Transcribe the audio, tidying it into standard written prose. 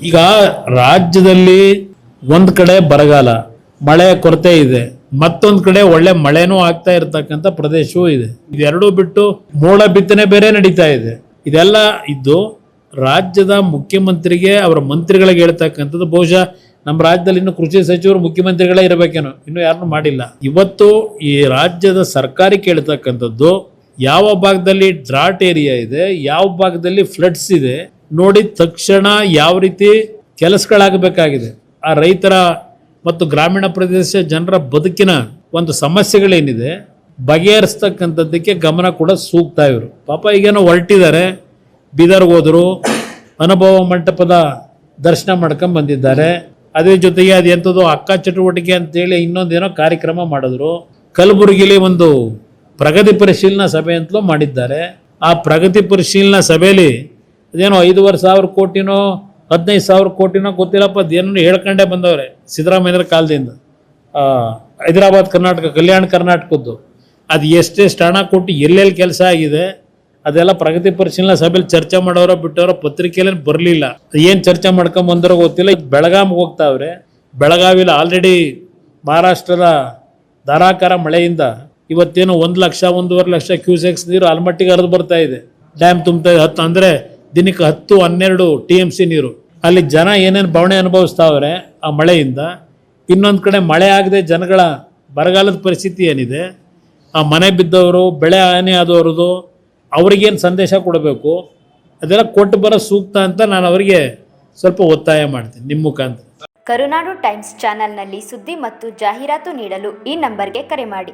ಈಗ ರಾಜ್ಯದಲ್ಲಿ ಒಂದ್ ಕಡೆ ಬರಗಾಲ, ಮಳೆ ಕೊರತೆ ಇದೆ, ಮತ್ತೊಂದ್ ಕಡೆ ಒಳ್ಳೆ ಮಳೆನೂ ಆಗ್ತಾ ಇರತಕ್ಕಂಥ ಪ್ರದೇಶವೂ ಇದೆ. ಇದೆರಡೂ ಬಿಟ್ಟು ಮೋಡ ಬಿತ್ತನೆ ಬೇರೆ ನಡೀತಾ ಇದೆ. ಇದೆಲ್ಲ ಇದ್ದು ರಾಜ್ಯದ ಮುಖ್ಯಮಂತ್ರಿಗೆ ಅವರ ಮಂತ್ರಿಗಳಿಗೆ ಹೇಳ್ತಕ್ಕಂಥದ್ದು, ಬಹುಶಃ ನಮ್ಮ ರಾಜ್ಯದಲ್ಲಿ ಇನ್ನು ಕೃಷಿ ಸಚಿವರು ಮುಖ್ಯಮಂತ್ರಿಗಳೇ ಇರಬೇಕೇನೋ, ಇನ್ನು ಯಾರನ್ನೂ ಮಾಡಿಲ್ಲ. ಇವತ್ತು ಈ ರಾಜ್ಯದ ಸರ್ಕಾರಿ ಕೇಳ್ತಕ್ಕಂಥದ್ದು, ಯಾವ ಭಾಗದಲ್ಲಿ ಡ್ರಾಟ್ ಏರಿಯಾ ಇದೆ, ಯಾವ ಭಾಗದಲ್ಲಿ ಫ್ಲಡ್ಸ್ ಇದೆ ನೋಡಿ ತಕ್ಷಣ ಯಾವ ರೀತಿ ಕೆಲಸಗಳಾಗಬೇಕಾಗಿದೆ. ಆ ರೈತರ ಮತ್ತು ಗ್ರಾಮೀಣ ಪ್ರದೇಶ ಜನರ ಬದುಕಿನ ಒಂದು ಸಮಸ್ಯೆಗಳೇನಿದೆ ಬಗೆಹರಿಸ್ತಕ್ಕಂಥದ್ದಕ್ಕೆ ಗಮನ ಕೂಡ ಸೂಕ್ತ. ಇವರು ಪಾಪ ಈಗೇನೋ ಹೊರಟಿದ್ದಾರೆ, ಬೀದರ್ಗೆ ಹೋದರು, ಅನುಭವ ಮಂಟಪದ ದರ್ಶನ ಮಾಡ್ಕೊಂಡು ಬಂದಿದ್ದಾರೆ. ಅದೇ ಜೊತೆಗೆ ಅದೆಂಥದ್ದು ಅಕ್ಕ ಚಟುವಟಿಕೆ ಅಂತೇಳಿ ಇನ್ನೊಂದೇನೋ ಕಾರ್ಯಕ್ರಮ ಮಾಡಿದ್ರು. ಕಲಬುರಗಿಲಿ ಒಂದು ಪ್ರಗತಿ ಪರಿಶೀಲನಾ ಸಭೆ ಅಂತಲೂ ಮಾಡಿದ್ದಾರೆ. ಆ ಪ್ರಗತಿ ಪರಿಶೀಲನಾ ಸಭೆಯಲ್ಲಿ ಅದೇನೋ 5,500 ಕೋಟಿನೋ 15,000 ಕೋಟಿನೋ ಗೊತ್ತಿಲ್ಲಪ್ಪ, ಅದೇನೋ ಹೇಳ್ಕೊಂಡೇ ಬಂದವ್ರೆ ಸಿದ್ದರಾಮಯ್ಯರ ಕಾಲದಿಂದ. ಹೈದರಾಬಾದ್ ಕರ್ನಾಟಕ, ಕಲ್ಯಾಣ ಕರ್ನಾಟಕದ್ದು ಅದು ಎಷ್ಟೆಷ್ಟು ಹಣ ಕೊಟ್ಟು ಎಲ್ಲೆಲ್ಲಿ ಕೆಲಸ ಆಗಿದೆ ಅದೆಲ್ಲ ಪ್ರಗತಿ ಪರಿಶೀಲನಾ ಸಭೆಯಲ್ಲಿ ಚರ್ಚೆ ಮಾಡೋರೋ ಬಿಟ್ಟವರೋ ಪತ್ರಿಕೆಯಲ್ಲಿ ಬರಲಿಲ್ಲ. ಏನು ಚರ್ಚೆ ಮಾಡ್ಕೊಂಡ್ ಬಂದರೋ ಗೊತ್ತಿಲ್ಲ. ಬೆಳಗಾವಿಗೆ ಹೋಗ್ತಾವ್ರೆ. ಬೆಳಗಾವಿಲಿ ಆಲ್ರೆಡಿ ಮಹಾರಾಷ್ಟ್ರದ ಧಾರಾಕಾರ ಮಳೆಯಿಂದ ಇವತ್ತೇನು 1 ಲಕ್ಷ 1.5 ಲಕ್ಷ ಕ್ಯೂಸೆಕ್ಸ್ ನೀರು ಆಲ್ಮಟ್ಟಿಗೆ ಹರಿದು ಬರ್ತಾ ಇದೆ. ಡ್ಯಾಮ್ ತುಂಬ್ತಾ ಇದೆ. 10 ಅಂದರೆ ದಿನಕ್ಕೆ 10-12 TMC ನೀರು. ಅಲ್ಲಿ ಜನ ಏನೇನು ಬವಣೆ ಅನುಭವಿಸ್ತಾವ್ರೆ ಆ ಮಳೆಯಿಂದ. ಇನ್ನೊಂದು ಕಡೆ ಮಳೆ ಆಗದೆ ಜನಗಳ ಬರಗಾಲದ ಪರಿಸ್ಥಿತಿ ಏನಿದೆ, ಆ ಮನೆ ಬಿದ್ದವರು, ಬೆಳೆ ಹಾನಿ ಆದವ್ರದ್ದು ಅವ್ರಿಗೇನು ಸಂದೇಶ ಕೊಡಬೇಕು ಅದೆಲ್ಲ ಕೊಟ್ಟು ಬರೋ ಸೂಕ್ತ ಅಂತ ನಾನು ಅವರಿಗೆ ಸ್ವಲ್ಪ ಒತ್ತಾಯ ಮಾಡ್ತೀನಿ ನಿಮ್ಮ ಮುಖಾಂತರ. ಕರುನಾಡು ಟೈಮ್ಸ್ ಚಾನೆಲ್ನಲ್ಲಿ ಸುದ್ದಿ ಮತ್ತು ಜಾಹೀರಾತು ನೀಡಲು ಈ ನಂಬರ್ಗೆ ಕರೆ ಮಾಡಿ.